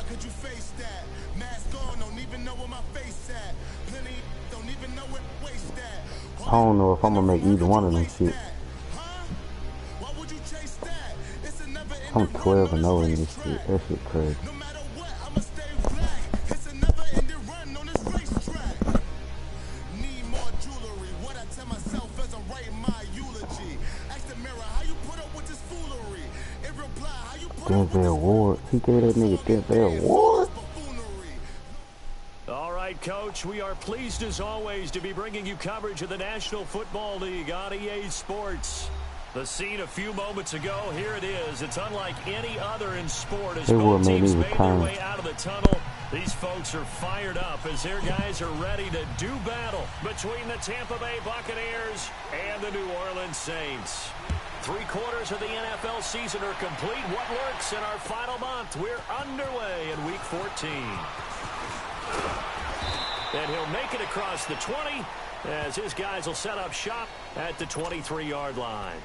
Could you face that? Mask on, don't even know where my face at. Plenty don't even know where waste at. I don't know if I'm gonna make either one of them shit. Why would you chase that? It's another I'm 12-0 in this shit. That shit crazy. No matter what, I'ma stay black. It's another ended run on this racetrack. Need more jewelry. What I tell myself as I write my eulogy. Ask the mirror how you put up with this foolery. It reply how you put up with this Award. He gave that nigga Denzel Award. All right, Coach, we are pleased as always to be bringing you coverage of the National Football League on EA Sports. The scene a few moments ago, here it is. It's unlike any other in sport as both teams made their way out of the tunnel. These folks are fired up as their guys are ready to do battle between the Tampa Bay Buccaneers and the New Orleans Saints. 3/4 of the NFL season are complete. What lurks in our final month? We're underway in Week 14. And he'll make it across the 20 as his guys will set up shop at the 23-yard line.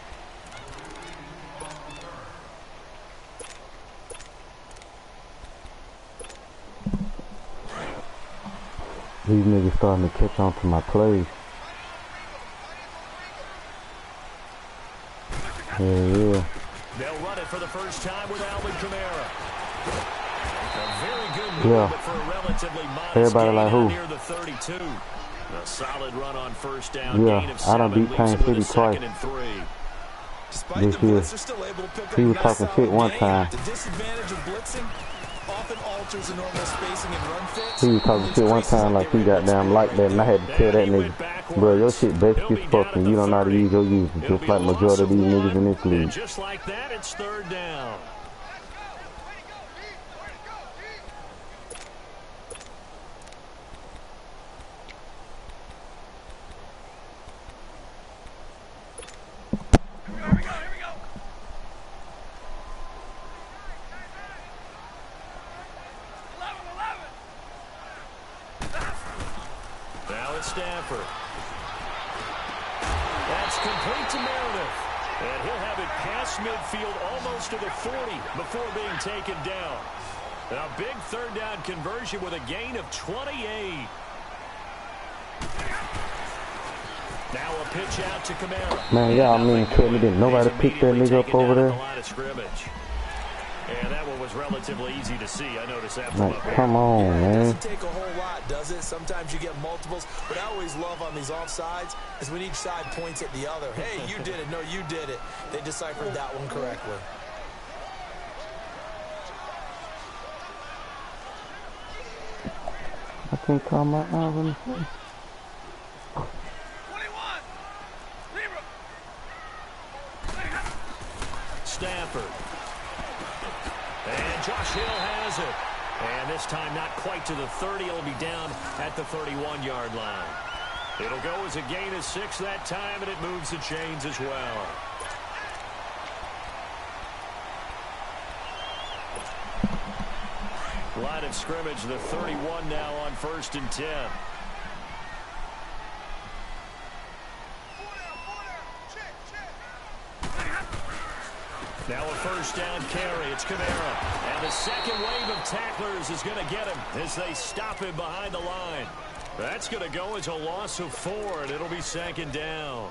These niggas starting to catch on to my plays. Yeah. They'll run it for the first time with Alvin Kamara. A very good move, but for a relatively modest gain near the 32. A solid run on first down. Gain of 7 leaves it with a 2nd and 3. This year, he was talking shit one time. The disadvantage of blitzing often alters the normal spacing and run fits. He was talking shit one time like he got damn like that, and I had to tell that nigga, bro, your shit basic as fuck, and you don't know how to use your user, just like majority of these niggas in this league. Just like that, it's 3rd down. Stafford. That's complete to Meredith. And he'll have it past midfield almost to the 40 before being taken down. A big 3rd down conversion with a gain of 28. Now a pitch out to Kamara. Man, y'all mean tell me didn't nobody pick that nigga up over there? And that one was relatively easy to see. I noticed that. Like, come on, man. It doesn't take a whole lot, does it? Sometimes you get multiples. What I always love on these offsides is when each side points at the other. Hey, you did it. No, you did it. They deciphered that one correctly. I can't call my eyes on the face. Stafford. And Josh Hill has it. And this time not quite to the 30. It'll be down at the 31-yard line. It'll go as a gain of 6 that time, and it moves the chains as well. Line of scrimmage, the 31 now on 1st and 10. Now a first down carry. It's Kamara. And the second wave of tacklers is going to get him as they stop him behind the line. That's going to go as a loss of 4, and it'll be 2nd down.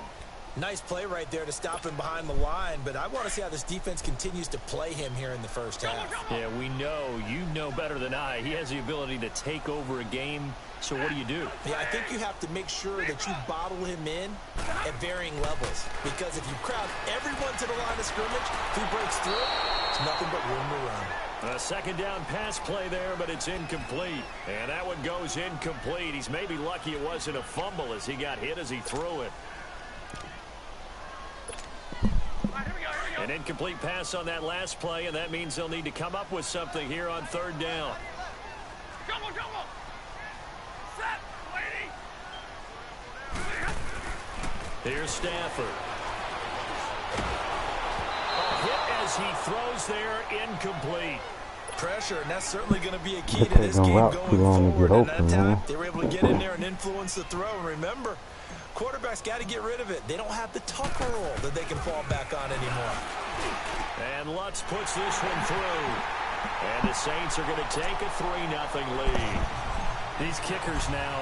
Nice play right there to stop him behind the line, but I want to see how this defense continues to play him here in the first half. Yeah, we know. You know better than I. He has the ability to take over a game. So what do you do? Yeah, I think you have to make sure that you bottle him in at varying levels. Because if you crowd everyone to the line of scrimmage, if he breaks through, it's nothing but room to run. A 2nd down pass play there, but it's incomplete. And that one goes incomplete. He's maybe lucky it wasn't a fumble as he got hit as he threw it. An incomplete pass on that last play, and that means they'll need to come up with something here on 3rd down. Come on. Set, lady. Here's Stafford. A hit as he throws there, incomplete. Pressure, and that's certainly going to be a key to this game going forward. And that time, they were able to get in there and influence the throw. And remember, quarterbacks got to get rid of it. They don't have the Tucker roll that they can fall back on anymore. And Lutz puts this one through. And the Saints are going to take a 3-0 lead. These kickers now,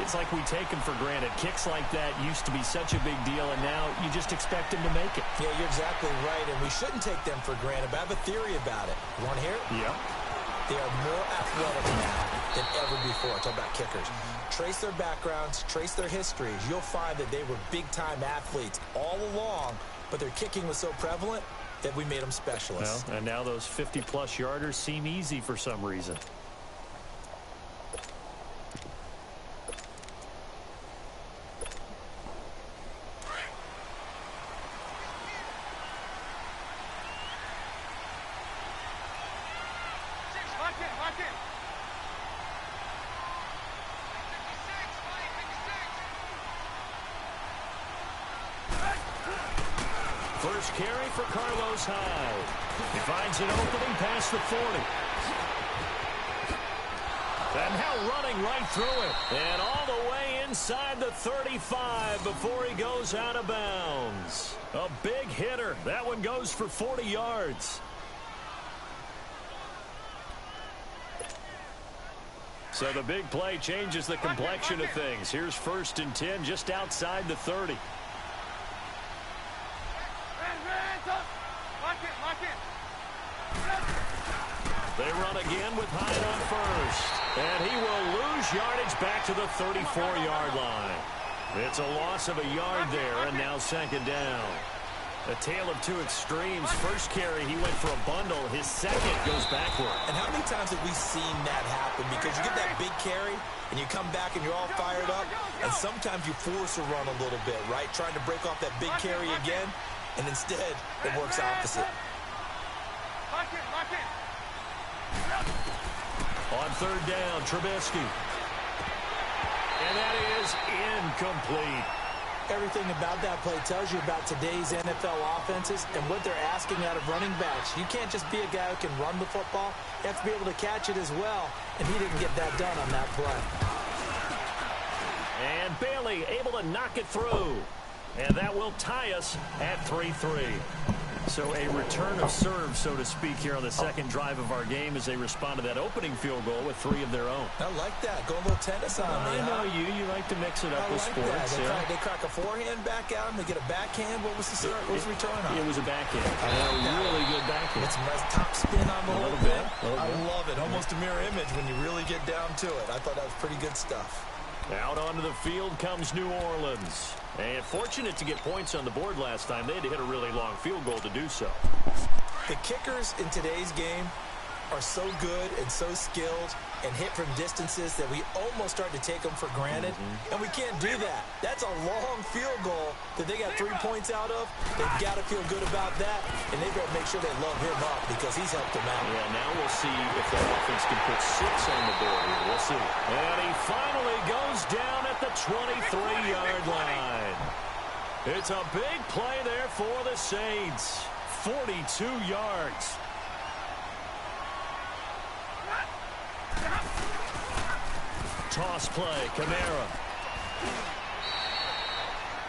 it's like we take them for granted. Kicks like that used to be such a big deal, and now you just expect them to make it. Yeah, you're exactly right, and we shouldn't take them for granted, but I have a theory about it. You want to hear it? Yeah. They are more athletic now than ever before. Talk about kickers. Trace their backgrounds, trace their histories. You'll find that they were big-time athletes all along, but their kicking was so prevalent that we made them specialists. Well, and now those 50-plus yarders seem easy for some reason. First carry for Carlos Hyde. He finds an opening past the 40. And now running right through it. And all the way inside the 35 before he goes out of bounds. A big hitter. That one goes for 40 yards. So the big play changes the complexion of things. Here's 1st and 10 just outside the 30. They run again with Hyde on first. And he will lose yardage back to the 34-yard line. It's a loss of a yard there, and now 2nd down. A tale of two extremes. First carry, he went for a bundle. His second goes backward. And how many times have we seen that happen? Because you get that big carry, and you come back, and you're all fired up, and sometimes you force a run a little bit, right? Trying to break off that big carry again, and instead, it works opposite. On 3rd down, Trubisky. And that is incomplete. Everything about that play tells you about today's NFL offenses and what they're asking out of running backs. You can't just be a guy who can run the football. You have to be able to catch it as well, and he didn't get that done on that play. And Bailey able to knock it through. And that will tie us at 3-3. So a return of serve, so to speak, here on the second drive of our game as they respond to that opening field goal with 3 of their own. I like that. Go a little tennis on me. I know you. You like to mix it up with sports. They crack a forehand back out and they get a backhand. What was the return on? It was a backhand. A really good backhand. It's a nice top spin on the whole thing. I love it. Almost a mirror image when you really get down to it. I thought that was pretty good stuff. Out onto the field comes New Orleans. And fortunate to get points on the board last time. They had to hit a really long field goal to do so. The kickers in today's game are so good and so skilled and hit from distances that we almost start to take them for granted. And we can't do that. That's a long field goal that they got 3 points out of. They've got to feel good about that, and they've got to make sure they love him up because he's helped them out. Yeah, now we'll see if the offense can put 6 on the board here. We'll see. And he finally goes down at the 23-yard line. It's a big play there for the Saints. 42 yards. Toss play, Kamara.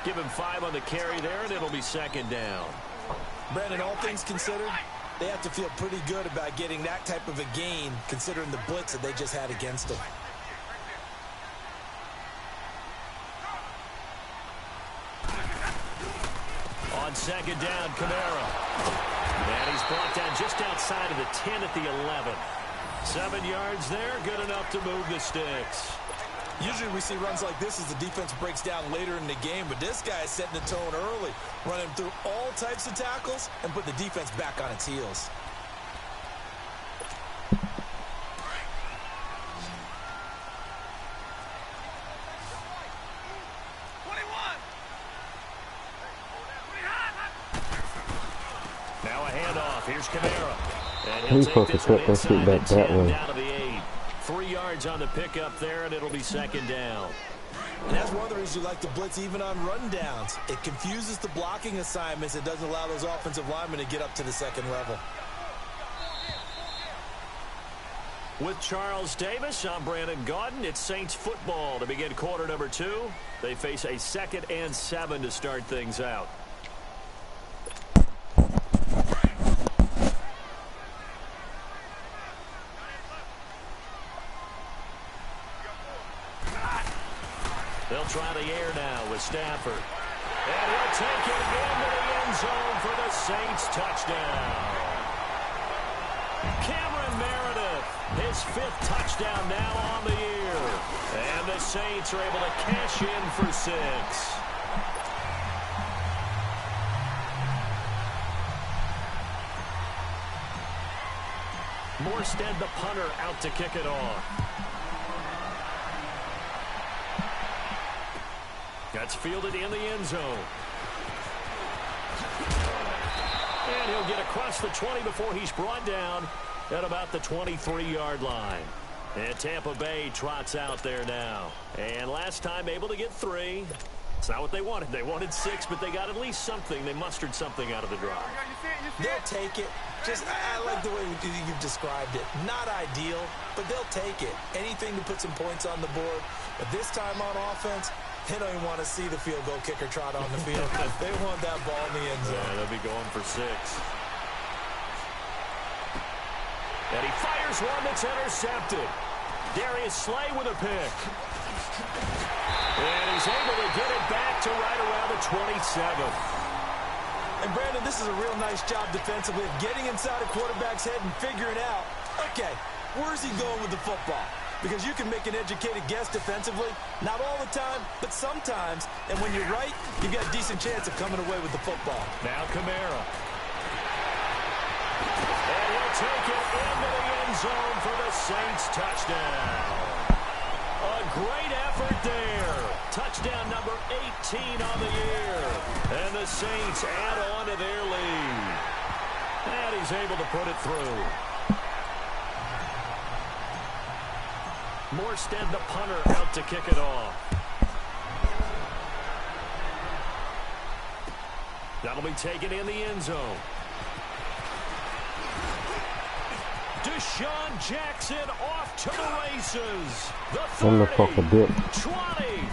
Give him 5 on the carry there, and it'll be 2nd down. Brandon, all things considered, they have to feel pretty good about getting that type of a gain, considering the blitz that they just had against them. On 2nd down, Kamara. And he's brought down just outside of the 10 at the 11. 7 yards there, good enough to move the sticks. Usually we see runs like this as the defense breaks down later in the game, but this guy is setting the tone early, running through all types of tackles and put the defense back on its heels. Now a handoff. Here's Kamara. And He's supposed to cut that shit back that way. Down to the 8. 3 yards on the pickup there, and it'll be 2nd down. And that's one of the reasons you like to blitz even on run downs. It confuses the blocking assignments. It doesn't allow those offensive linemen to get up to the 2nd level. With Charles Davis, I'm Brandon Gaudin. It's Saints football to begin quarter number 2. They face a 2nd and 7 to start things out. They'll try the air now with Stafford. And he'll take it into the end zone for the Saints touchdown. Cameron Meredith, his 5th touchdown now on the year. And the Saints are able to cash in for 6. Morstead, the punter, out to kick it off. That's fielded in the end zone. And he'll get across the 20 before he's brought down at about the 23-yard line. And Tampa Bay trots out there now. And last time able to get 3. It's not what they wanted. They wanted 6, but they got at least something. They mustered something out of the drive. They'll take it. I like the way you've described it. Not ideal, but they'll take it. Anything to put some points on the board. But this time on offense, they don't even want to see the field goal kicker trot on the field. They want that ball in the end zone. Yeah, they'll be going for 6. And he fires one that's intercepted. Darius Slay with a pick. And he's able to get it back to right around the 27th. And Brandon, this is a real nice job defensively of getting inside a quarterback's head and figuring out, okay, where's he going with the football? Because you can make an educated guess defensively, not all the time, but sometimes. And when you're right, you've got a decent chance of coming away with the football. Now Kamara. And he'll take it into the end zone for the Saints touchdown. A great effort there. Touchdown number 18 on the year. And the Saints add on to their lead. And he's able to put it through. Morstead, the punter, out to kick it off. That'll be taken in the end zone. Deshaun Jackson off to the races. The 30, 20.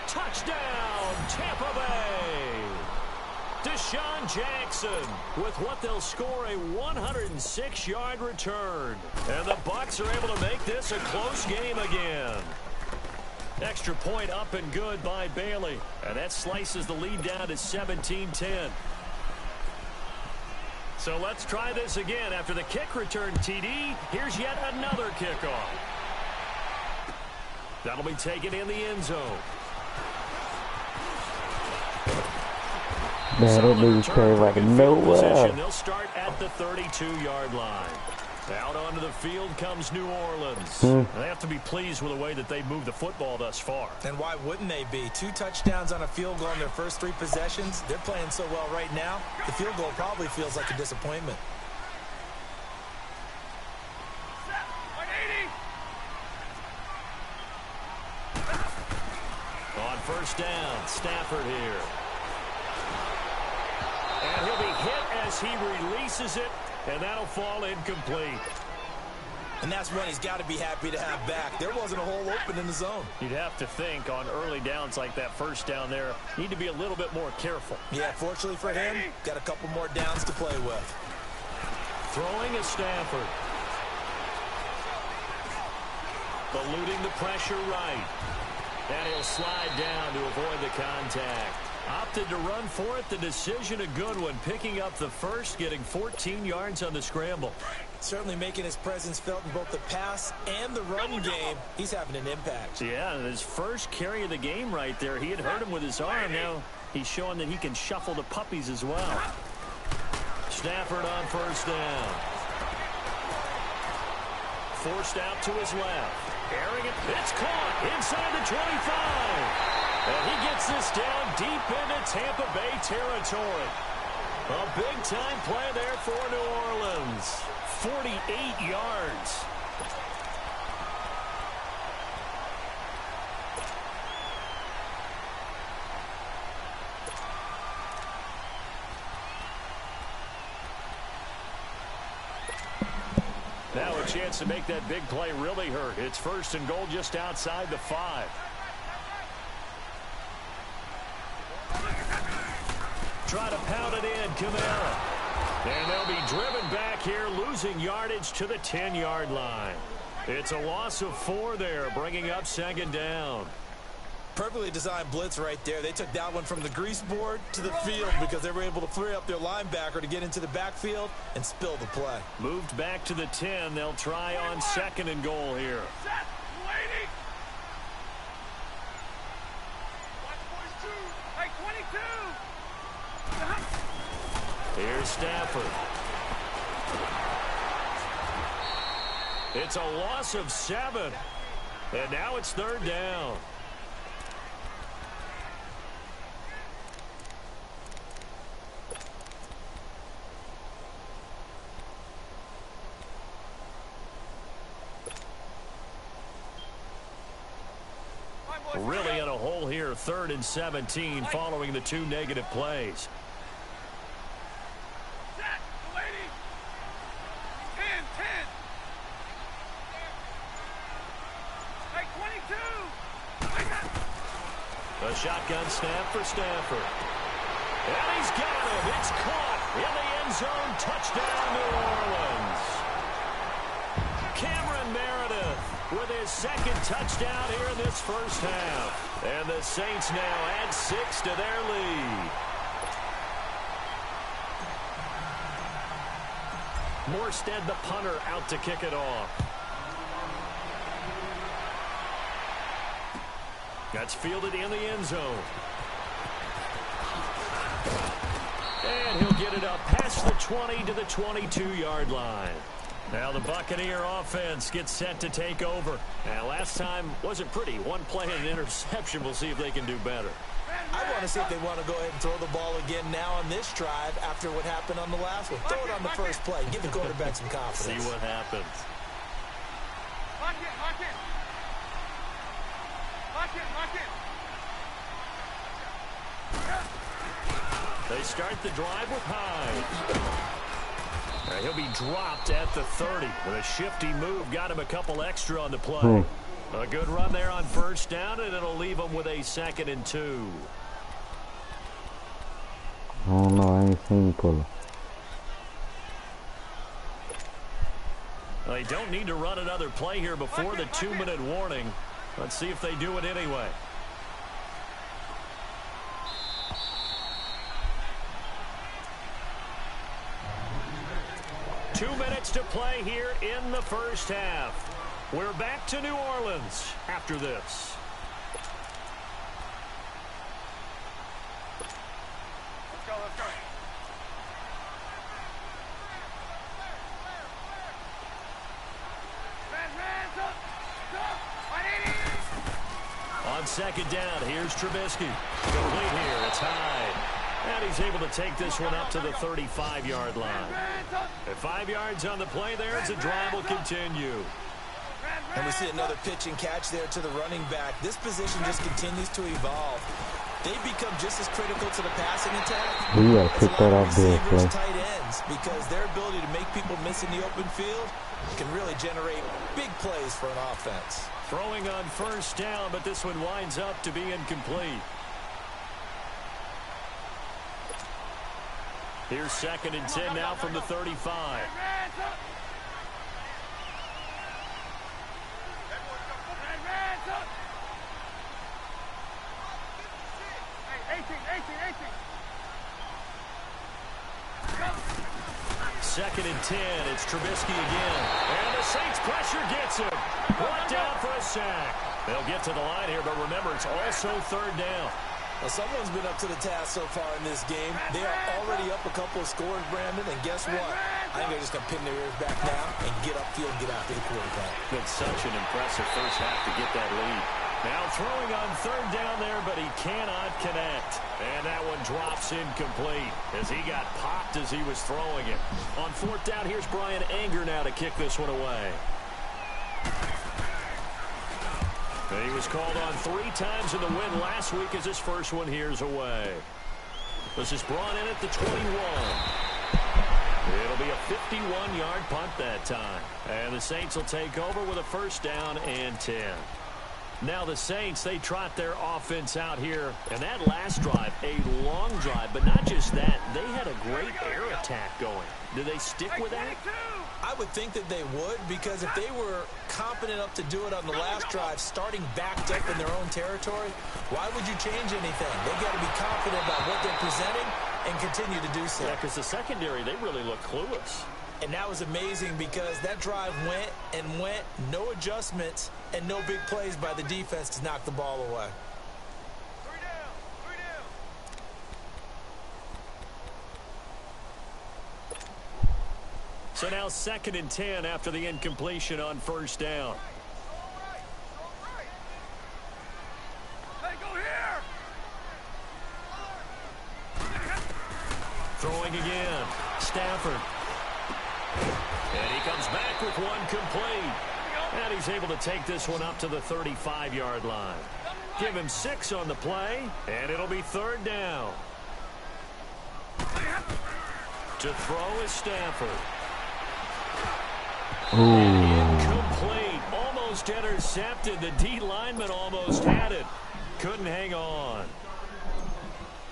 Touchdown, Tampa Bay. Deshaun Jackson with what they'll score a 106-yard return. And the Bucs are able to make this a close game again. Extra point up and good by Bailey. And that slices the lead down to 17-10. So let's try this again. After the kick return TD, here's yet another kickoff. That'll be taken in the end zone. Man, that dude came out of nowhere. They'll start at the 32-yard line. Out onto the field comes New Orleans. They have to be pleased with the way that they moved the football thus far. And why wouldn't they be? 2 touchdowns on a field goal in their first 3 possessions. They're playing so well right now, the field goal probably feels like a disappointment. On first down, Stafford here. And he'll be hit as he releases it, and that'll fall incomplete. And that's one he's got to be happy to have back. There wasn't a hole open in the zone. You'd have to think on early downs like that first down there, need to be a little bit more careful. Yeah, fortunately for him, got a couple more downs to play with. Throwing is Stafford. Eluding the pressure right. And he'll slide down to avoid the contact. Opted to run for it. The decision a good one. Picking up the first, getting 14 yards on the scramble. Certainly making his presence felt in both the pass and the run game. He's having an impact. Yeah, and his first carry of the game right there. He had hurt him with his arm. Now he's showing that he can shuffle the puppies as well. Stafford on first down. Forced out to his left. Airing it. It's caught inside the 25. And he gets this down deep into Tampa Bay territory. A big-time play there for New Orleans. 48 yards. Now a chance to make that big play really hurt. It's first and goal just outside the 5. Try to pound it in, Kamara. And they'll be driven back here, losing yardage to the 10-yard line. It's a loss of 4 there, bringing up second down. Perfectly designed blitz right there. They took that one from the grease board to the field because they were able to free up their linebacker to get into the backfield and spill the play. Moved back to the 10. They'll try on 2nd and goal here. Set, waiting. Watch boys 2. Hey, 22. Here's Stafford. It's a loss of 7. And now it's 3rd down. Really in a hole here, 3rd and 17 following the 2 negative plays. Set, waiting. 10. Hey, 22. A shotgun snap for Stafford. And he's got it. It's caught in the end zone. Touchdown, New Orleans. Cameron Meredith with his 2nd touchdown here in this first half. And the Saints now add 6 to their lead. Morstead, the punter, out to kick it off. That's fielded in the end zone. And he'll get it up past the 20 to the 22-yard line. Now the Buccaneer offense gets set to take over. Now last time wasn't pretty. 1 play and an interception. We'll see if they can do better. I want to see if they want to go ahead and throw the ball again now on this drive after what happened on the last one. Throw it on the first play. Give the quarterback some confidence. See what happens. Lock it. They start the drive with Hyde. He'll be dropped at the 30 with a shifty move. Got him a couple extra on the play. A good run there on 1st down, and it'll leave him with a 2nd and 2. Oh no, I ain't seen pull. They don't need to run another play here before the 2-minute warning. Let's see if they do it anyway. Two minutes to play here in the first half. We're back to New Orleans after this. Let's go. On 2nd down, here's Trubisky. Complete here, it's Hyde. And he's able to take this one up to the 35-yard line. At 5 yards on the play there, as the drive will continue. And we see another pitch and catch there to the running back. This position just continues to evolve. They become just as critical to the passing attack We gotta pick that up there, receivers, Clay. tight ends, because their ability to make people miss in the open field can really generate big plays for an offense. Throwing on 1st down, but this one winds up to be incomplete. Here's 2nd and 10 now from the 35. Second and 10, it's Trubisky again. And the Saints pressure gets him. Brought down for a sack. They'll get to the line here, but remember, it's also 3rd down. Well, someone's been up to the task so far in this game. They are already up a couple of scores, Brandon, and guess what? I think they're just going to pin their ears back now and get upfield and get after the quarterback. Been such an impressive first half to get that lead. Now throwing on 3rd down there, but he cannot connect. And that one drops incomplete as he got popped as he was throwing it. On 4th down, here's Brian Anger now to kick this one away. And he was called on 3 times in the win last week as his first one here's away. This is brought in at the 21. It'll be a 51-yard punt that time. And the Saints will take over with a 1st down and 10. Now the Saints, they trot their offense out here. And that last drive, a long drive. But not just that, they had a great air attack going. Do they stick with that? I would think that they would, because if they were confident enough to do it on the last drive, starting backed up in their own territory, why would you change anything? They've got to be confident about what they're presenting and continue to do so. Yeah, because the secondary, they really look clueless. And that was amazing because that drive went and went, no adjustments, and no big plays by the defense to knock the ball away. 3 down, 3 down. So now 2nd and 10 after the incompletion on first down. Hey, go here. Throwing again. Stafford. And he comes back with one complete. And he's able to take this one up to the 35-yard line. Give him 6 on the play, and it'll be 3rd down. To throw is Stafford. And incomplete. Almost intercepted. The D lineman almost had it. Couldn't hang on.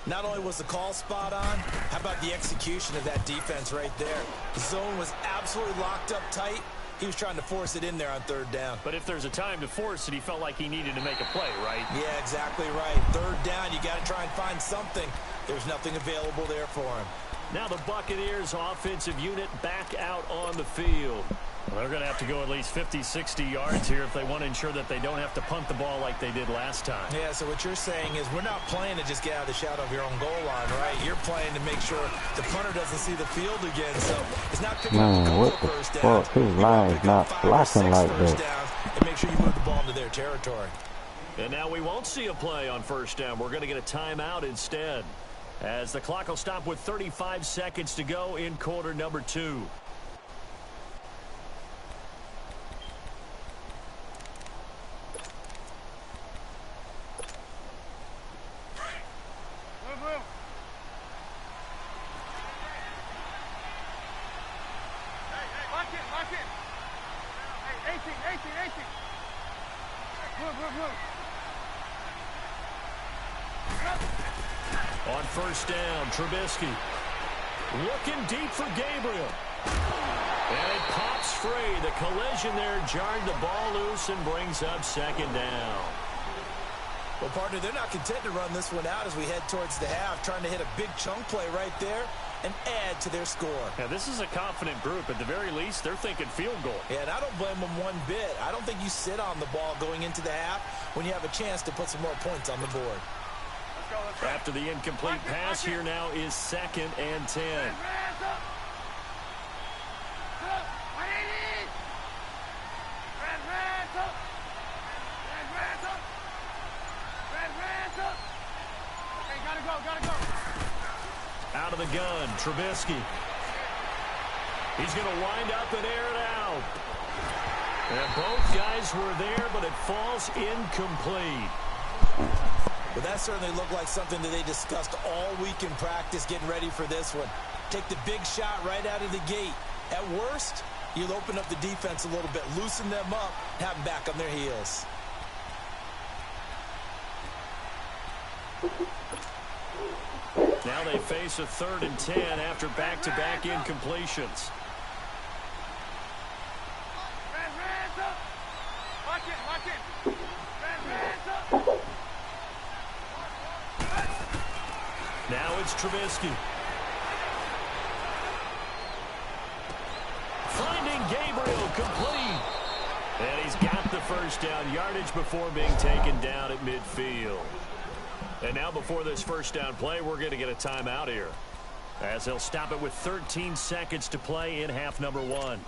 Not only was the call spot on, how about the execution of that defense right there? The zone was absolutely locked up tight. He was trying to force it in there on 3rd down. But if there's a time to force it, he felt like he needed to make a play, right? Yeah, exactly right. 3rd down, you got to try and find something. There's nothing available there for him. Now the Buccaneers offensive unit back out on the field. Well, they're going to have to go at least 50, 60 yards here if they want to ensure that they don't have to punt the ball like they did last time. Yeah, so what you're saying is we're not playing to just get out of the shadow of your own goal line, right? You're playing to make sure the punter doesn't see the field again. So it's not picking up the goal what the first down. fuck? His line's not blocking like that. And make sure you move the ball into their territory. And now we won't see a play on first down. We're going to get a timeout instead, as the clock will stop with 35 seconds to go in quarter number 2. On first down, Trubisky looking deep for Gabriel. And it pops free. The collision there jarred the ball loose and brings up 2nd down. Well, partner, they're not content to run this one out as we head towards the half, trying to hit a big chunk play right there and add to their score. Now, this is a confident group. At the very least, they're thinking field goal. Yeah, and I don't blame them one bit. I don't think you sit on the ball going into the half when you have a chance to put some more points on the board. After the incomplete pass, here now is 2nd and 10. Out of the gun, Trubisky. He's going to wind up and air it out. And both guys were there, but it falls incomplete. Well, that certainly looked like something that they discussed all week in practice getting ready for this one. Take the big shot right out of the gate. At worst, you'll open up the defense a little bit, loosen them up, have them back on their heels. Now they face a 3rd and 10 after back-to-back incompletions. Now it's Trubisky. Finding Gabriel complete. And he's got the first down yardage before being taken down at midfield. And now before this first down play, we're going to get a timeout here, as they'll stop it with 13 seconds to play in half number 1.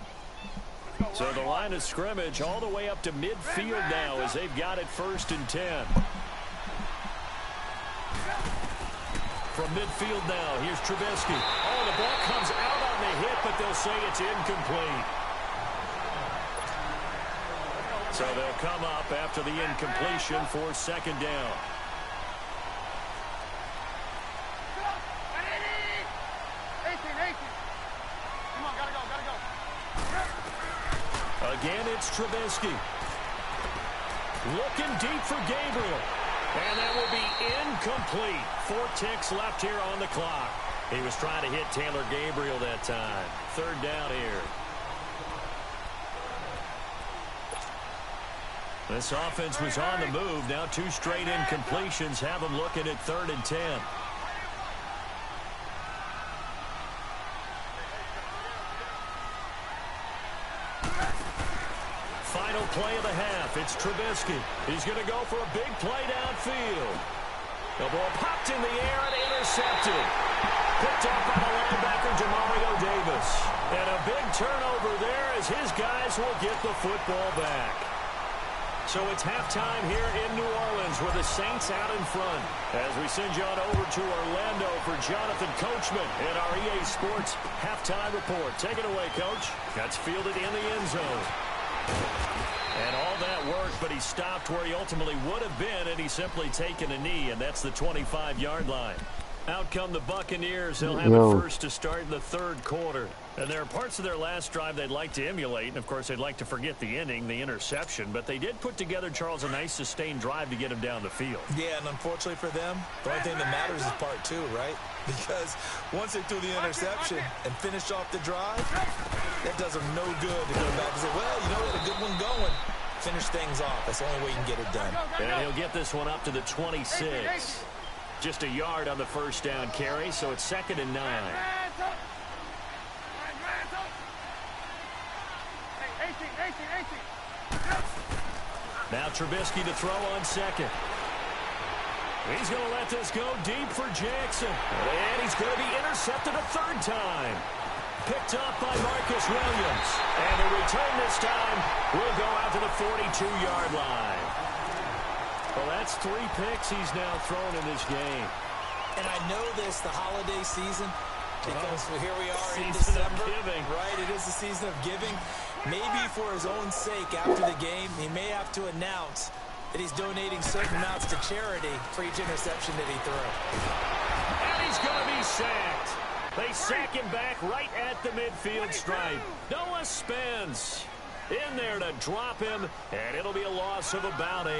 So the line of scrimmage all the way up to midfield now as they've got it 1st and 10. From midfield now, here's Trubisky. Oh, the ball comes out on the hit, but they'll say it's incomplete. So they'll come up after the incompletion for 2nd down. Again, it's Trubisky. Looking deep for Gabriel. And that will be incomplete. 4 ticks left here on the clock. He was trying to hit Taylor Gabriel that time. 3rd down here. This offense was on the move. Now 2 straight incompletions have them looking at 3rd and 10. Final play of the half. It's Trubisky. He's going to go for a big play downfield. The ball popped in the air and intercepted. Picked up by the linebacker, Demario Davis. And a big turnover there as his guys will get the football back. So it's halftime here in New Orleans with the Saints out in front. As we send you on over to Orlando for Jonathan Coachman in our EA Sports halftime report. Take it away, Coach. That's fielded in the end zone. And all that work, but he stopped where he ultimately would have been, and he's simply taken a knee, and that's the 25-yard line. Out come the Buccaneers. They'll have it first to start in the 3rd quarter. And there are parts of their last drive they'd like to emulate, and, of course, they'd like to forget the inning, the interception. But they did put together, Charles, a nice sustained drive to get him down the field. Yeah, and unfortunately for them, the only thing that matters is part 2, right? Because once they threw the interception and finished off the drive, that does them no good to go back and say, well, you know, we had a good one going. Finish things off. That's the only way you can get it done. And he'll get this one up to the 26. Just a yard on the first down carry, so it's 2nd and 9. Now Trubisky to throw on 2nd. He's going to let this go deep for Jackson. And he's going to be intercepted a 3rd time. Picked up by Marcus Williams. And the return this time will go out to the 42-yard line. Well, that's 3 picks he's now thrown in this game. And I know this, the holiday season, because here we are in Season December. of giving. Right, it is the season of giving. Maybe for his own sake after the game, he may have to announce that he's donating certain amounts to charity for each interception that he threw. And he's going to be sacked. They sack him back right at the midfield stripe. Noah Spence in there to drop him, and it'll be a loss of about 8.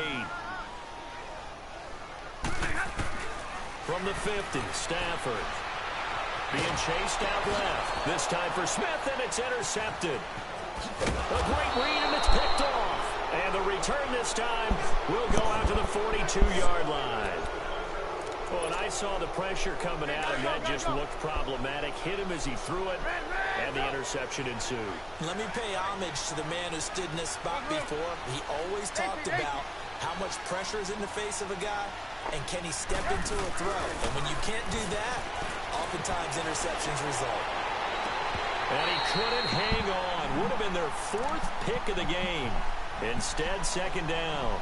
From the 50, Stafford being chased out left. This time for Smith, and it's intercepted. A great read, and it's picked off. And the return this time will go out to the 42-yard line. Well, and I saw the pressure coming out, and that just looked problematic. Hit him as he threw it, and the interception ensued. Let me pay homage to the man who stood in this spot before. He always talked about how much pressure is in the face of a guy, and can he step into a throw? And when you can't do that, oftentimes interceptions result. And he couldn't hang on. Would have been their 4th pick of the game. Instead, 2nd down.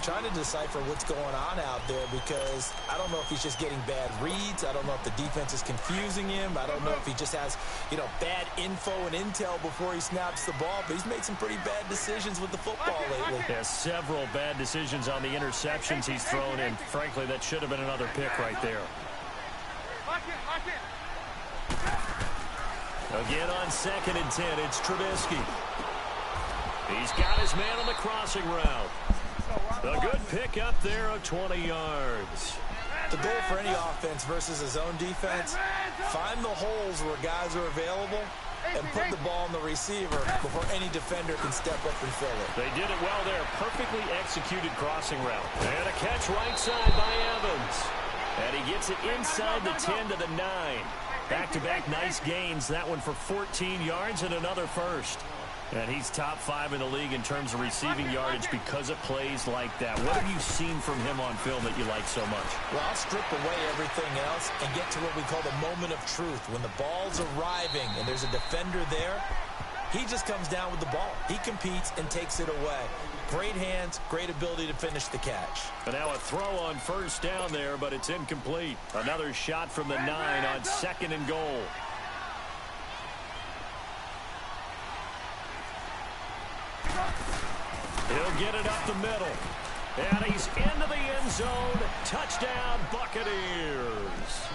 Trying to decipher what's going on out there because I don't know if he's just getting bad reads. I don't know if the defense is confusing him. I don't know if he just has, bad info and intel before he snaps the ball. But he's made some pretty bad decisions with the football lately. Yeah, several bad decisions on the interceptions he's thrown in. Frankly, that should have been another pick right there. Again on 2nd and 10, it's Trubisky. He's got his man on the crossing route. A good pick up there of 20 yards. The goal for any offense versus a zone defense, find the holes where guys are available and put the ball in the receiver before any defender can step up and fill it. They did it well there. Perfectly executed crossing route. And a catch right side by Evans. And he gets it inside the 10 to the 9. Back-to-back nice gains. That one for 14 yards and another first. And he's top 5 in the league in terms of receiving yardage because of plays like that. What have you seen from him on film that you like so much? Well, I'll strip away everything else and get to what we call the moment of truth. When the ball's arriving and there's a defender there, he just comes down with the ball. He competes and takes it away. Great hands, great ability to finish the catch. And now a throw on first down there, but it's incomplete. Another shot from the 9 on 2nd and goal. He'll get it up the middle. And he's into the end zone. Touchdown, Buccaneers.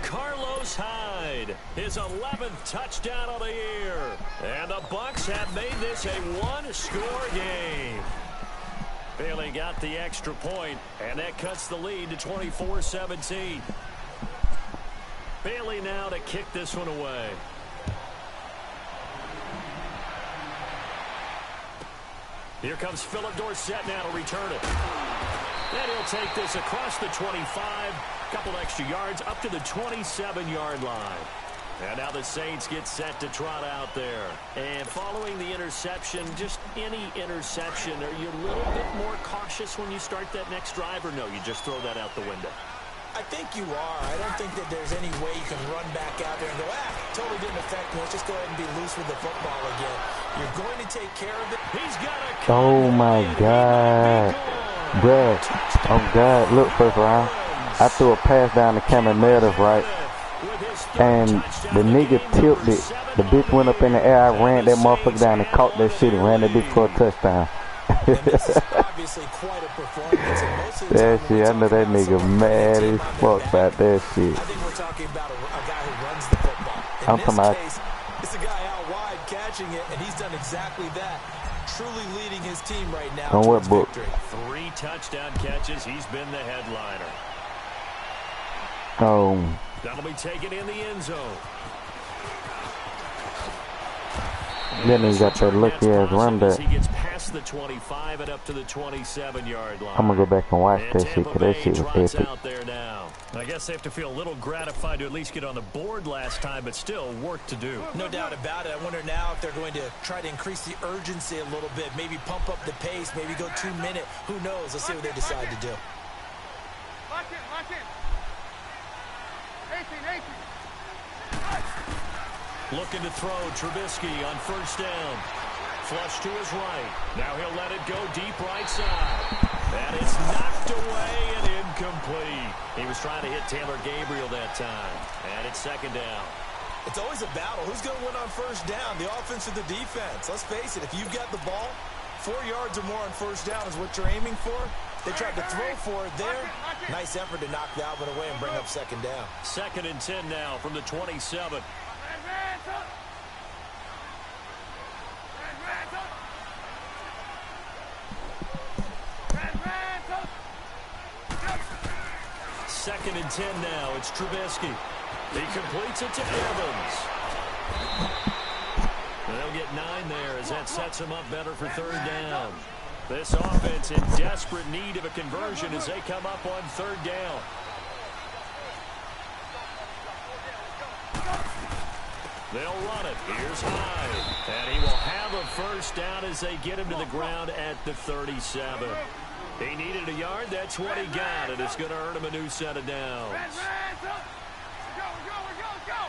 Carlos Hyde, his 11th touchdown of the year. And the Bucs have made this a one-score game. Bailey got the extra point, and that cuts the lead to 24-17. Bailey now to kick this one away. Here comes Philip Dorsett now to return it. And he'll take this across the 25, couple extra yards up to the 27-yard line. And now the Saints get set to trot out there. And following the interception, just any interception, are you a little bit more cautious when you start that next drive, or no, you just throw that out the window? I think you are. I don't think that there's any way you can run back out there and go, totally didn't affect me. Let's just go ahead and be loose with the football again. You're going to take care of it. He's got a Oh my God. Bruh. Oh God. Look, first round. I threw a pass down to Cameron Meredith, right? And the nigga tipped it. The bitch went up in the air. I ran that motherfucker down and caught that shit and ran that bitch for a touchdown. And this is obviously quite a performance. And most of the That time shit, I know that nigga mad as fuck about that shit. I think we're talking about a guy who runs the football. I'm talking about. Case, it's a guy out wide catching it, and he's done exactly that. Truly leading his team right now. On what book? Victory. 3 touchdown catches. He's been the headliner. Oh. That'll be taken in the end zone. Then he got that lucky ass run back. He gets past the 25 and up to the 27-yard line. I'm gonna go back and watch that shit, cause that shit was epic. Out there now. I guess they have to feel a little gratified to at least get on the board last time, but still work to do. No doubt about it. I wonder now if they're going to try to increase the urgency a little bit, maybe pump up the pace, maybe go 2-minute. Who knows? Let's see what they decide to do. Lock in, lock in. 18, 18. Looking to throw Trubisky on first down. Flush to his right. Now he'll let it go deep right side. And it's knocked away and incomplete. He was trying to hit Taylor Gabriel that time. And it's second down. It's always a battle. Who's going to win on first down? The offense or the defense? Let's face it, if you've got the ball, 4 yards or more on first down is what you're aiming for. They tried to throw for it there. Nice effort to knock that one away and bring up second down. 2nd and 10 now from the 27. Second and 10 now. It's Trubisky. He completes it to Evans. And they'll get 9 there as that sets him up better for third down. This offense in desperate need of a conversion as they come up on third down. They'll run it. Here's Hyde. And he will have a first down as they get him to the ground at the 37. He needed a yard. That's what he got. And it's going to earn him a new set of downs. Go, go.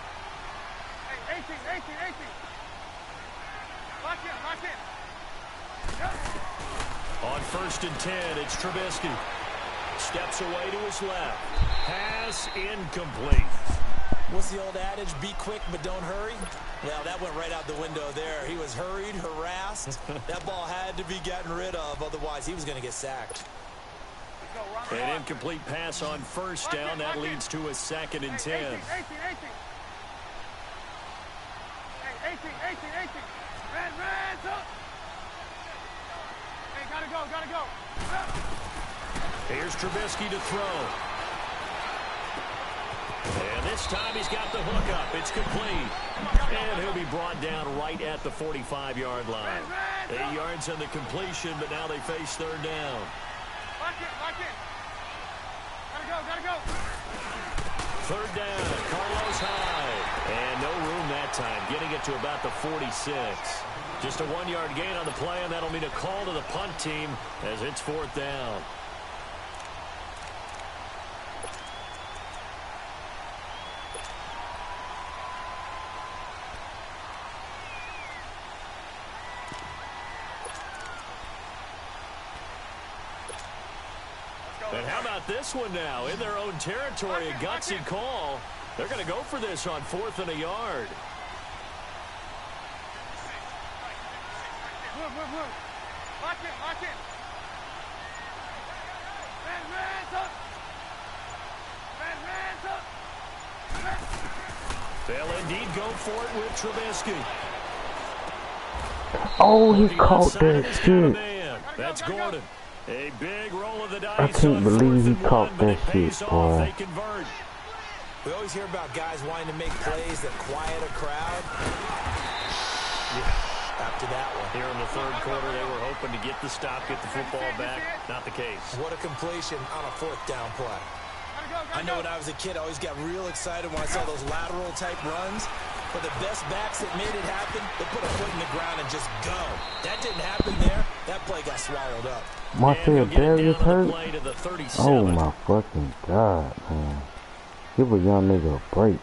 Hey, 18, 18, 18. Lock in. On 1st and 10, it's Trubisky. Steps away to his left. Pass incomplete. What's the old adage? Be quick, but don't hurry. Well, that went right out the window there. He was hurried, harassed. That ball had to be gotten rid of. Otherwise, he was going to get sacked. An incomplete pass on first down. That leads to a 2nd and 10. 18. Hey, 18. Red, up. Hey, gotta go. Here's Trubisky to throw. And this time he's got the hook up. It's complete. And he'll be brought down right at the 45-yard line. 8 yards on the completion, but now they face third down. Lock in. Gotta go. Third down, Carlos Hyde. And no room that time, getting it to about the 46. Just a 1-yard gain on the play, and that'll mean a call to the punt team as it's fourth down. And how about this one now? In their own territory, a gutsy call. They're going to go for this on 4th and a yard. Move. Lock in. Red, up. They'll indeed go for it with Trubisky. Oh, he caught that shit. That's Gordon. A big roll of the dice. I can't believe he caught that shit, boy. They convert. We always hear about guys wanting to make plays that quiet a crowd. After that one. Here in the third quarter, they were hoping to get the stop, get the football back. Not the case. What a completion on a fourth down play. I know when I was a kid, I always got real excited when I saw those lateral type runs. But the best backs that made it happen, they put a foot in the ground and just go. That didn't happen there. That play got swallowed up. Marcel Darius hurt? Oh my fucking God, man. Give a young nigga a break.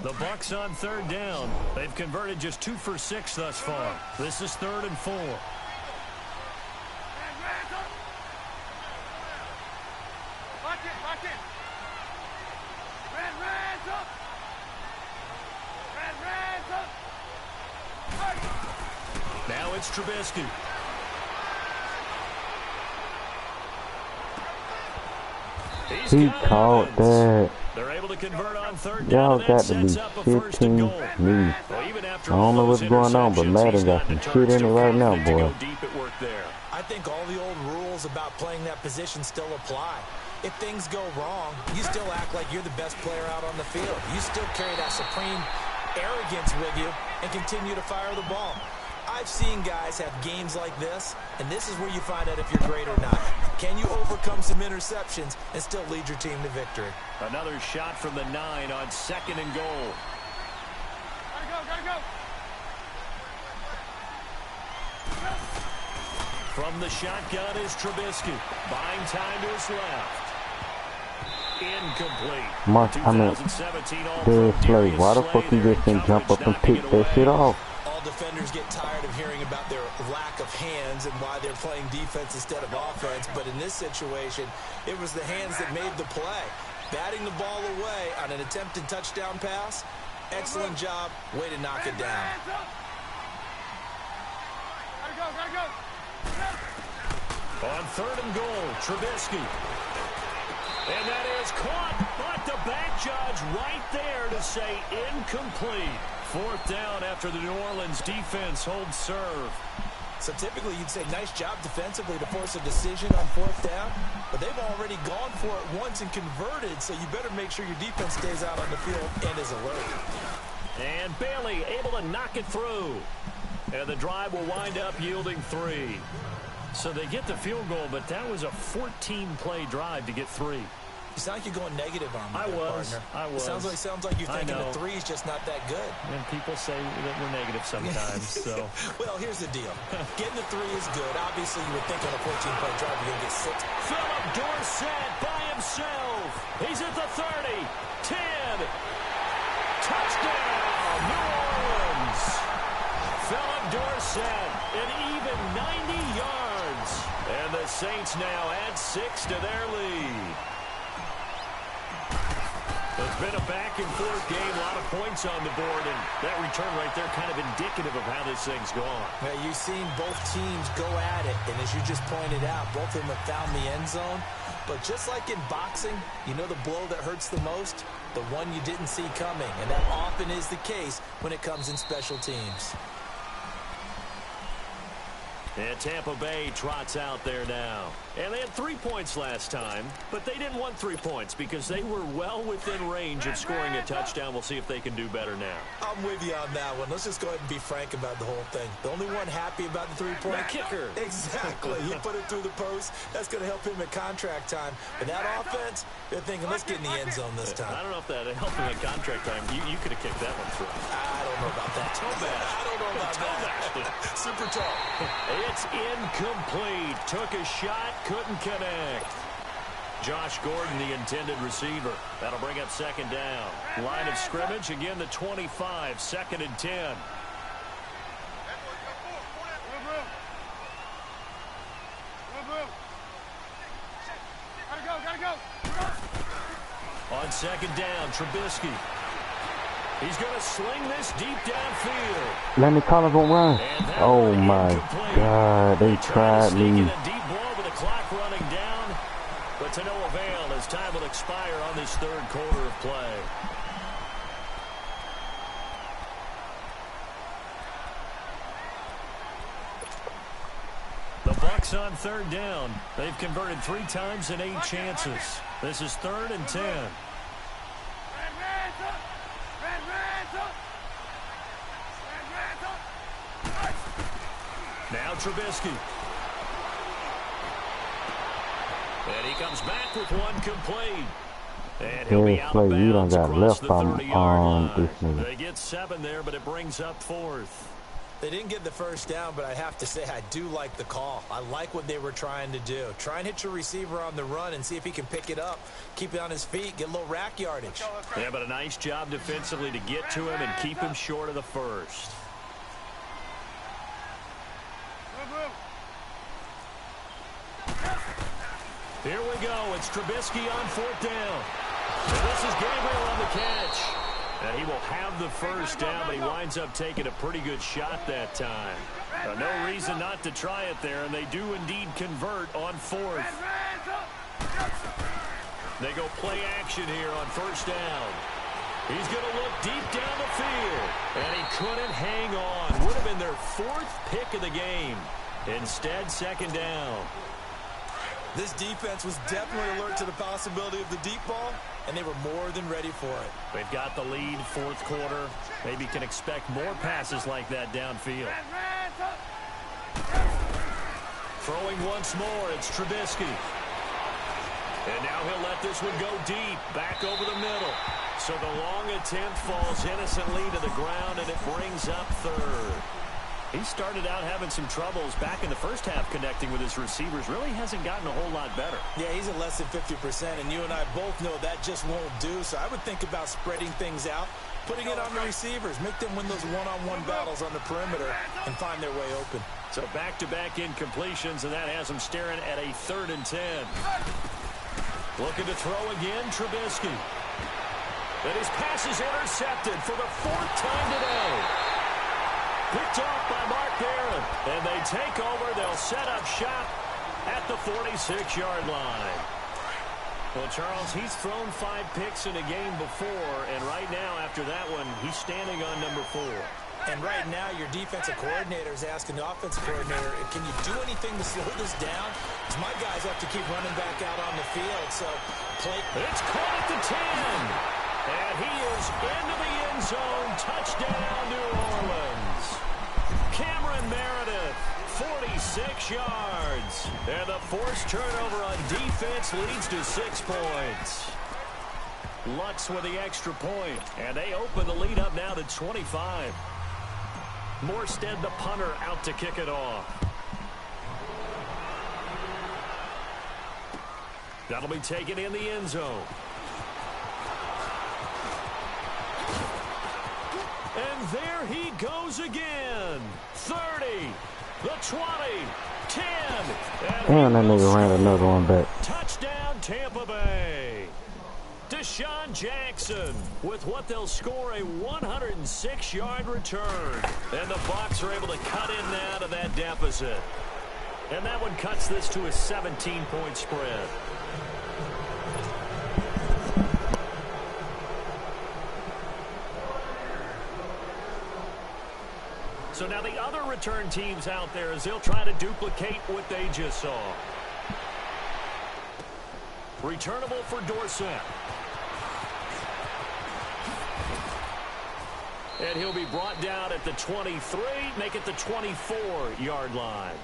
The Bucs on third down. They've converted just 2 for 6 thus far. This is 3rd and 4. Now it's Trubisky. He caught that. They're able to convert on third Y'all down. got to be shitting me. I don't know what's going on, but Madden got some shit in it right now, boy. I think all the old rules about playing that position still apply. If things go wrong, you still act like you're the best player out on the field. You still carry that supreme arrogance with you and continue to fire the ball. I've seen guys have games like this, and this is where you find out if you're great or not. Can you overcome some interceptions and still lead your team to victory? Another shot from the 9 on 2nd and goal. Gotta go. From the shotgun is Trubisky. Buying time to his left. Incomplete. Mark, I mean, Darius Slay, why the fuck you just didn't jump up and pick that shit off? All defenders get tired of hearing about their lack of hands and why they're playing defense instead of offense. But in this situation, it was the hands that made the play. Batting the ball away on an attempted touchdown pass. Excellent job. Way to knock it down. Gotta go. On 3rd and goal, Trubisky. And that is caught, but the back judge right there to say incomplete. 4th down after the New Orleans defense holds serve. So typically you'd say nice job defensively to force a decision on 4th down, but they've already gone for it once and converted, so you better make sure your defense stays out on the field and is alert. And Bailey able to knock it through. And the drive will wind up yielding 3. So they get the field goal, but that was a 14-play drive to get 3. You sound like you're going negative on me, I was. Sounds like you're thinking the 3 is just not that good. And people say that we're negative sometimes. So. Well, here's the deal. Getting the 3 is good. Obviously, you would think on a 14-play drive you're going to get 6. Philip Dorsett by himself. He's at the 30. 10. Touchdown, New Orleans. Philip Dorsett, an even 90 yards. And the Saints now add 6 to their lead. It's been a back-and-forth game, a lot of points on the board, and that return right there kind of indicative of how this thing's gone. Now, you've seen both teams go at it, and as you just pointed out, both of them have found the end zone. But just like in boxing, you know the blow that hurts the most? The one you didn't see coming, and that often is the case when it comes in special teams. And Tampa Bay trots out there now. And they had 3 points last time, but they didn't want 3 points because they were well within range of scoring a touchdown. We'll see if they can do better now. I'm with you on that one. Let's just go ahead and be frank about the whole thing. The only one happy about the 3-point kicker. Exactly. He put it through the post. That's going to help him at contract time. But that offense, they're thinking, let's get in the end zone this time. I don't know if that helped him at contract time. You could have kicked that one through. I don't know about that. I don't know about that. Super tall. It's incomplete. Took a shot, couldn't connect. Josh Gordon, the intended receiver. That'll bring up 2nd down. Line of scrimmage, again the 25, 2nd and 10. Gotta go. On 2nd down, Trubisky. He's going to sling this deep downfield. Lenny Collins won't run. Oh my God, they tried me. A deep ball with the clock running down, but to no avail as time will expire on this 3rd quarter of play. 6 on 3rd down. They've converted 3 times in 8 chances. This is 3rd and 10. Now Trubisky. And he comes back with one complete. And he'll be out of bounds across the 30-yard line. They get 7 there, but it brings up 4th. They didn't get the first down, but I have to say I do like the call. I like what they were trying to do. Try and hit your receiver on the run and see if he can pick it up. Keep it on his feet, get a little rack yardage. Yeah, but a nice job defensively to get to him and keep him short of the first. Here we go. It's Trubisky on 4th down. And this is Gabriel on the catch. And he will have the first down, but he winds up taking a pretty good shot that time. No reason not to try it there, and they do indeed convert on 4th. They go play action here on 1st down. He's going to look deep down the field, and he couldn't hang on. Would have been their 4th pick of the game. Instead, 2nd down. This defense was definitely alert to the possibility of the deep ball, and they were more than ready for it. They've got the lead, 4th quarter. Maybe can expect more passes like that downfield. Throwing once more, it's Trubisky. And now he'll let this one go deep, back over the middle. So the long attempt falls innocently to the ground, and it brings up 3rd. He started out having some troubles back in the first half connecting with his receivers. Really hasn't gotten a whole lot better. Yeah, he's at less than 50%, and you and I both know that just won't do. So I would think about spreading things out, putting it on the receivers, make them win those one-on-one battles on the perimeter, and find their way open. So back-to-back incompletions, and that has him staring at a 3rd and 10. Looking to throw again, Trubisky. And his pass is intercepted for the 4th time today. Picked off by Mark Barron, and they take over. They'll set up shop at the 46-yard line. Well, Charles, he's thrown 5 picks in a game before, and right now, after that one, he's standing on number 4. And right now, your defensive coordinator is asking the offensive coordinator, can you do anything to slow this down? Because my guys have to keep running back out on the field, so play. It's caught at the 10. And he is into the end zone. Touchdown, New Orleans. Cameron Meredith, 46 yards. And the forced turnover on defense leads to 6 points. Lutz with the extra point. And they open the lead up now to 25. Morstead, the punter, out to kick it off. That'll be taken in the end zone. And there he goes again. 30, the 20, 10. And that nigga ran another one back. Touchdown, Tampa Bay. Deshaun Jackson with what they'll score a 106-yard return. And the Bucs are able to cut in now to that deficit. And that one cuts this to a 17-point spread. So now the other return teams out there as they'll try to duplicate what they just saw. Returnable for Dorsett. And he'll be brought down at the 23, make it the 24-yard line.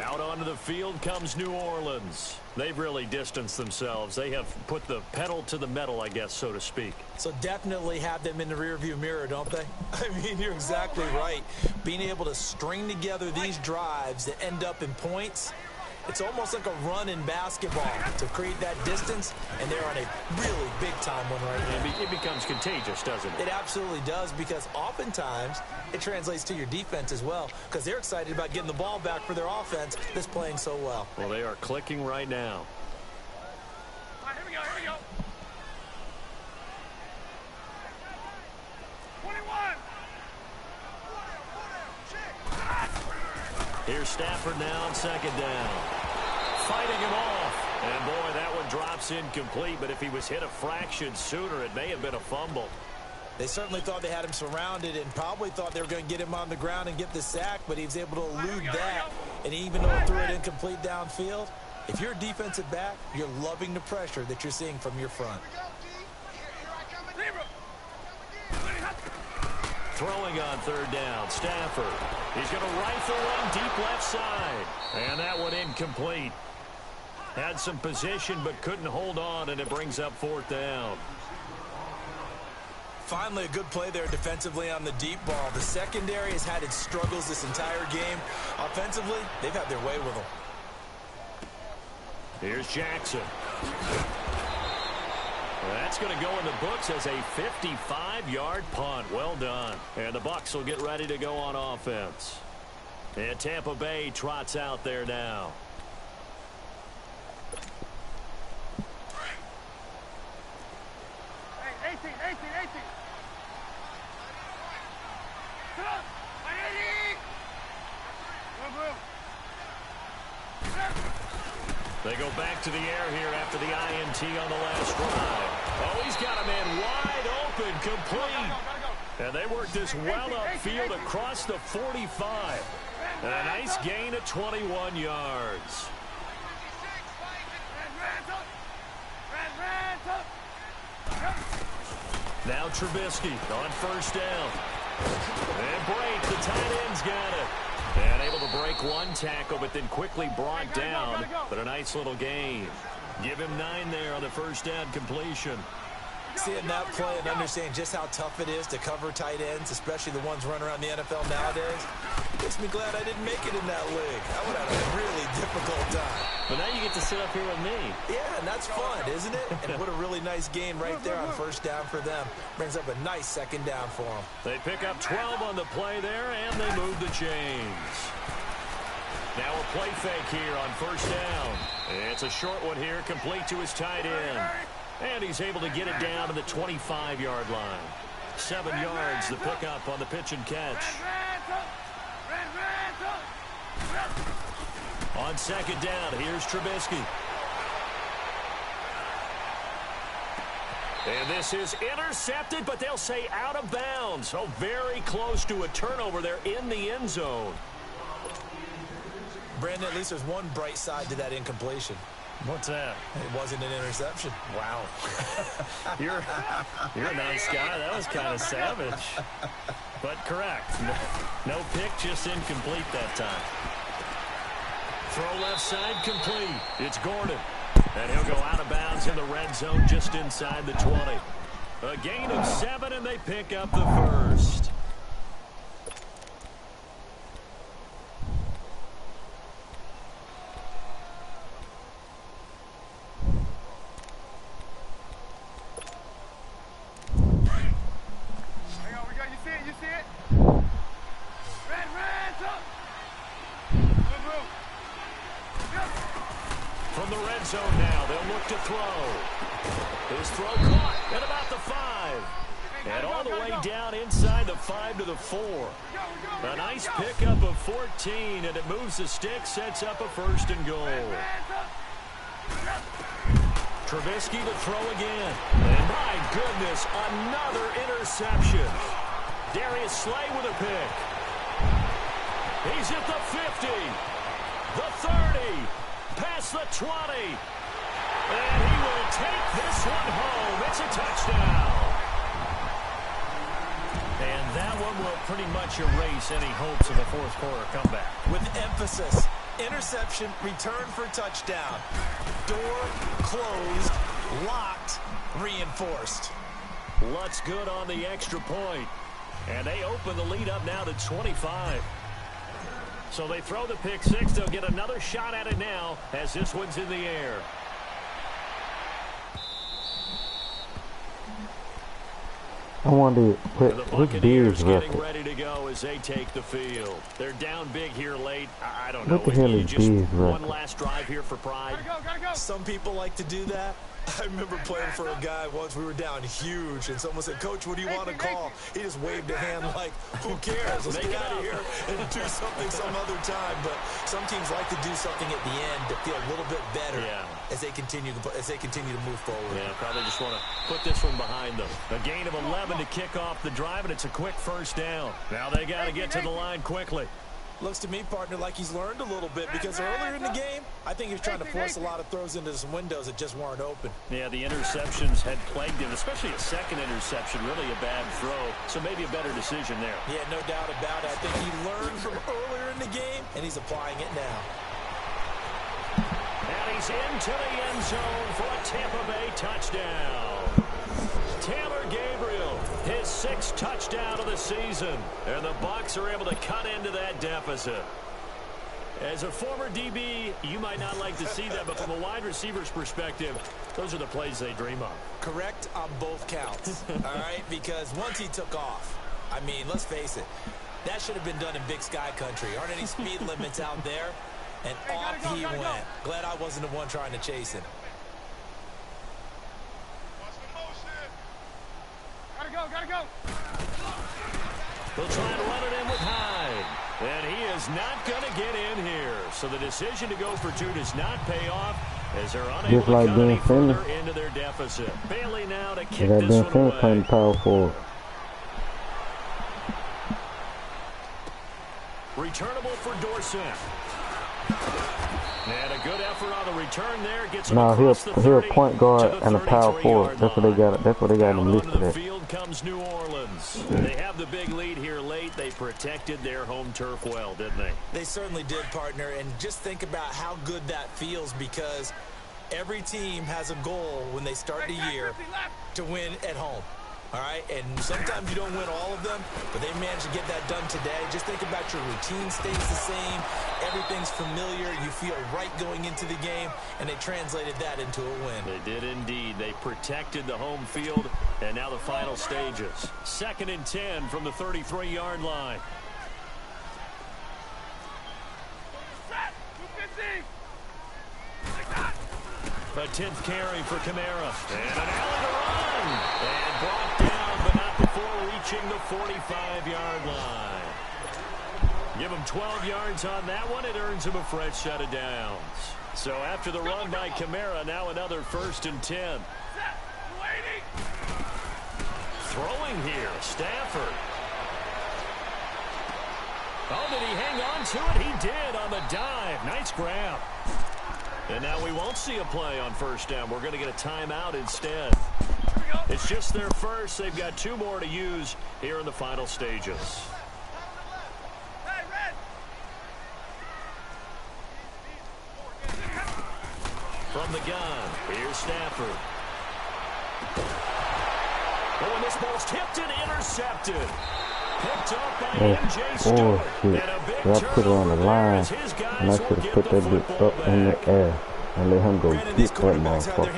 Out onto the field comes New Orleans. They've really distanced themselves. They have put the pedal to the metal, I guess, so to speak. So definitely have them in the rearview mirror, don't they? I mean, you're exactly right. Being able to string together these drives that end up in points, it's almost like a run in basketball to create that distance, and they're on a really big-time one right now. It becomes contagious, doesn't it? It absolutely does, because oftentimes it translates to your defense as well, because they're excited about getting the ball back for their offense that's playing so well. Well, they are clicking right now. All right, here we go, here we go. 21. Here's Stafford now on 2nd down. Fighting him off. And, boy, that one drops incomplete. But if he was hit a fraction sooner, it may have been a fumble. They certainly thought they had him surrounded and probably thought they were going to get him on the ground and get the sack, but he was able to elude that And even though it threw it incomplete downfield, if you're a defensive back, you're loving the pressure that you're seeing from your front. Throwing on third down, Stafford. He's going to rifle one deep left side. And that one incomplete. Had some position but couldn't hold on, and it brings up fourth down. Finally, a good play there defensively on the deep ball. The secondary has had its struggles this entire game. Offensively, they've had their way with them. Here's Jackson. That's going to go in the books as a 55-yard punt. Well done. And the Bucs will get ready to go on offense. And Tampa Bay trots out there now. Hey, 18. Sit up. 80. Move. They go back to the air here after the INT on the last drive. Oh, he's got a man wide open, complete. And they work this well upfield across the 45. And a nice gain of 21 yards. Now Trubisky on first down. And break, the tight end's got it. And able to break one tackle, but then quickly brought down. But a nice little gain. Give him 9 there on the first down completion. Seeing that play and understanding just how tough it is to cover tight ends, especially the ones running around the NFL nowadays, makes me glad I didn't make it in that league. I would have a really difficult time. But now you get to sit up here with me. Yeah, and that's fun, isn't it? And what a really nice gain right there on first down for them. Brings up a nice second down for them. They pick up 12 on the play there, and they move the chains. Now a play fake here on first down. It's a short one here, complete to his tight end. And he's able to get it down to the 25-yard line. 7 yards, the pickup on the pitch and catch. On second down, here's Trubisky. And this is intercepted, but they'll say out of bounds. So very close to a turnover there in the end zone. Brandon, at least there's one bright side to that incompletion. What's that? It wasn't an interception. Wow. You're a nice guy. That was kind of savage. But correct. No pick, just incomplete that time. Throw left side complete. It's Gordon. And he'll go out of bounds in the red zone just inside the 20. A gain of 7, and they pick up the first. You see it? Red, up. Move. From the red zone now, they'll look to throw. His throw caught at about the 5. And all the way down inside the 5 to the 4. A nice pickup of 14, and it moves the stick, sets up a first and goal. Trubisky to throw again. And my goodness, another interception. Darius Slay with a pick. He's at the 50, the 30, past the 20. And he will take this one home. It's a touchdown. And that one will pretty much erase any hopes of a fourth quarter comeback. With emphasis, interception, return for touchdown. Door closed, locked, reinforced. Lutz good on the extra point. And they open the lead up now to 25. So they throw the pick 6. They'll get another shot at it now as this one's in the air. I wonder which Bears getting record. ready to go as they take the field. They're down big here late. I don't know. What the hell is just Bears one record? last drive here for pride. Gotta go. Some people like to do that. I remember playing for a guy once. We were down huge, and someone said, "Coach, what do you want to call?" He just waved a hand like, "Who cares? Let's get out of here and do something some other time." But some teams like to do something at the end to feel a little bit better as they continue to move forward. Yeah, probably just want to put this one behind them. A gain of 11 to kick off the drive, and it's a quick first down. Now they got to get to the line quickly. Looks to me, partner, like he's learned a little bit because earlier in the game, I think he was trying to force a lot of throws into some windows that just weren't open. Yeah, the interceptions had plagued him, especially a second interception, really a bad throw. So maybe a better decision there. Yeah, no doubt about it. I think he learned from earlier in the game, and he's applying it now. And he's into the end zone for a Tampa Bay touchdown. Taylor Gabriel, his 6th touchdown of the season. And the Bucs are able to cut into that deficit. As a former DB, you might not like to see that, but from a wide receiver's perspective, those are the plays they dream of. Correct on both counts, all right? Because once he took off, I mean, let's face it, that should have been done in Big Sky country. Aren't any speed limits out there? And off he went. Glad I wasn't the one trying to chase him. Gotta go. They'll try to run it in with Hyde. And he is not going to get in here. So the decision to go for 2 does not pay off as they're unable to cut any further into their deficit. Bailey now to kick this one away. Playing power forward. Returnable for Dorsett. And a good effort on the return there. Gets him across the 30 he'll point guard to the and a power forward. That's what they got. That's what they got him listed at. The at. field comes New Orleans. They have the big lead here late. They protected their home turf well, didn't they? They certainly did, partner. And just think about how good that feels because every team has a goal when they start the year to win at home. All right, and sometimes you don't win all of them, but they managed to get that done today. Just think about your routine stays the same. Everything's familiar. You feel right going into the game, and they translated that into a win. They did indeed. They protected the home field, and now the final stages. 2nd and 10 from the 33-yard line. A 10th carry for Kamara. And an alley to run. And brought down, but not before reaching the 45-yard line. Give him 12 yards on that one. It earns him a fresh set of downs. So after the run by Kamara, now another 1st and 10. Throwing here, Stafford. Oh, did he hang on to it? He did on the dive. Nice grab. And now we won't see a play on 1st down. We're going to get a timeout instead. It's just their first. They've got 2 more to use here in the final stages. From the gun, here's Stafford. Oh, and this ball's tipped and intercepted. Picked up by M.J. Stewart. And a big I put it on the line, and I should have put that bitch up in the air and let him go get that motherfucker.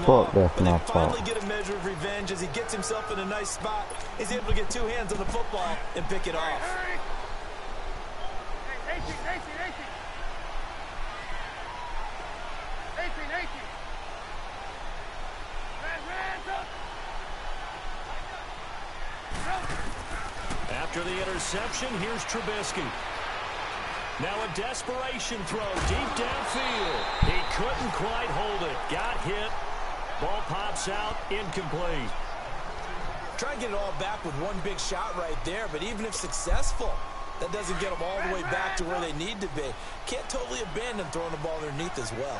Fuck, that's my fault. Finally get a measure of revenge as he gets himself in a nice spot. He's able to get 2 hands on the football and pick it off. After the interception, here's Trubisky. Now a desperation throw deep downfield. He couldn't quite hold it. Got hit. Ball pops out. Incomplete. Try and get it all back with one big shot right there, but even if successful, that doesn't get them all the way back to where they need to be. Can't totally abandon throwing the ball underneath as well.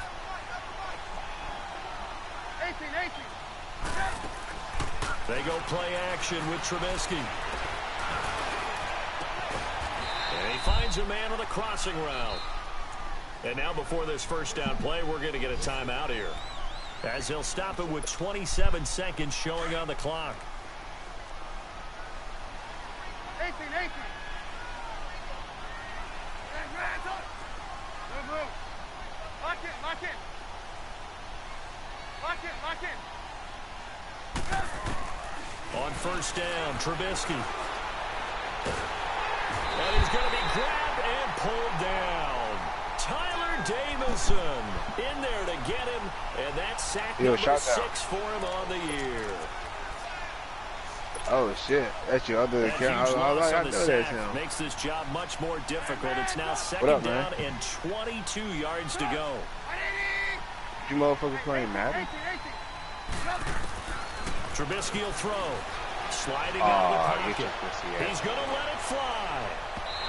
They go play action with Trubisky. And he finds a man on a crossing route. And now before this 1st down play, we're going to get a timeout here, as he'll stop it with 27 seconds showing on the clock. 18. Lock it. On 1st down, Trubisky. And he's going to be grabbed and pulled down. Tyler Davison in there to get him, and that's sack number 6 for him on the year. Oh shit, that's your other account. I know that's him. Makes this job much more difficult. It's now 2nd down and 22 yards to go. You motherfuckers playing Madden? Trubisky will throw. Sliding out of the pocket. He's going to let it fly.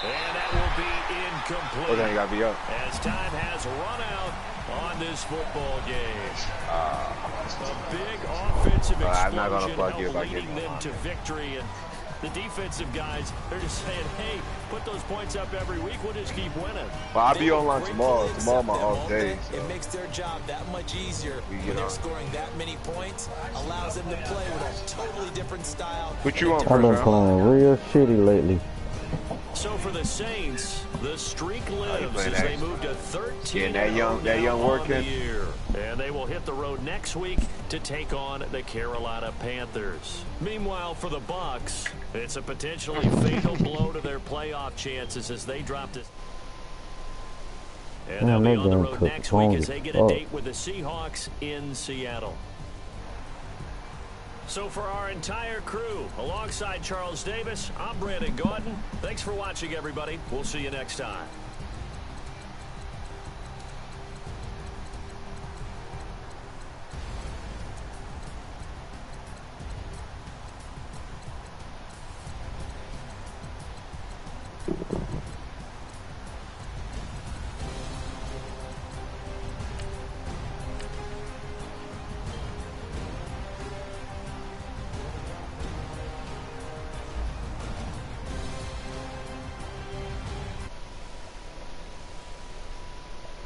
And that will be incomplete. Oh, then you got to be up. As time has run out on this football game. A big offensive explosion I'm not gonna plug you if I leading them to victory. And the defensive guys, they're just saying, hey, put those points up every week. We'll just keep winning. Well, I'll be online tomorrow. Tomorrow my off day. So. It makes their job that much easier when they're scoring that many points. Allows them to play with a totally different style. What you want, I've been playing real shitty lately. So for the Saints, the streak lives as they move to 13 that young working. And they will hit the road next week to take on the Carolina Panthers. Meanwhile, for the Bucs, it's a potentially fatal blow to their playoff chances as they drop this. And they'll be on the road next week as they get a date with the Seahawks in Seattle. So for our entire crew, alongside Charles Davis, I'm Brandon Gordon. Thanks for watching, everybody. We'll see you next time.